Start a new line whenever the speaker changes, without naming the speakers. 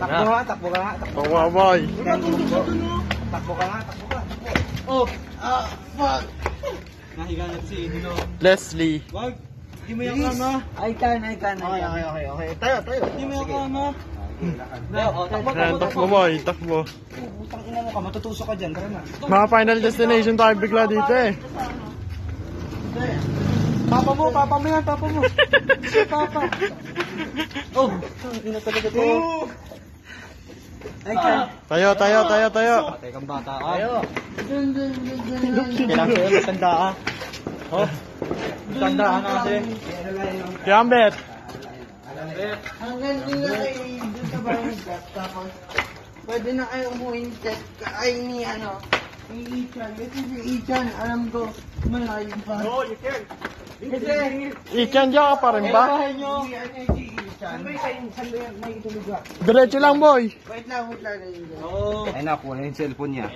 Takbo nga, takbo ka nga.
Tawa, boy.
Takbo ka nga, takbo ka.
Oh, fuck.
Nahiga na si Idolo.
Leslie.
Wag. Hindi mo yung kama.
I can.
Okay. Tayo. Hindi mo yung kama.
Takbo, boy. Takbo.
Utang ina mo ka, matutusok ka dyan. Tara na.
Mga final destination tayo bigla dito eh.
Papa mo yan, papa mo. Papa. Oh, ina talaga to.
I can.
Tayo.
Patay kang bata ka. Kailangan sa'yo, matanda ka. Oh, matanda ka na kasi.
Gambit.
Hanggang nila kayo dun sa barangay. Tapos, pwede na kayo umuwi ni Ichan. Kasi si Ichan, alam ko, malayo pa.
Oh, you can.
Ikan dyan ka pa rin ba?
Si Ichan.
Diretso lang, boy.
Wait lang.
Oh. Ay na, kuha na yung cellphone niya.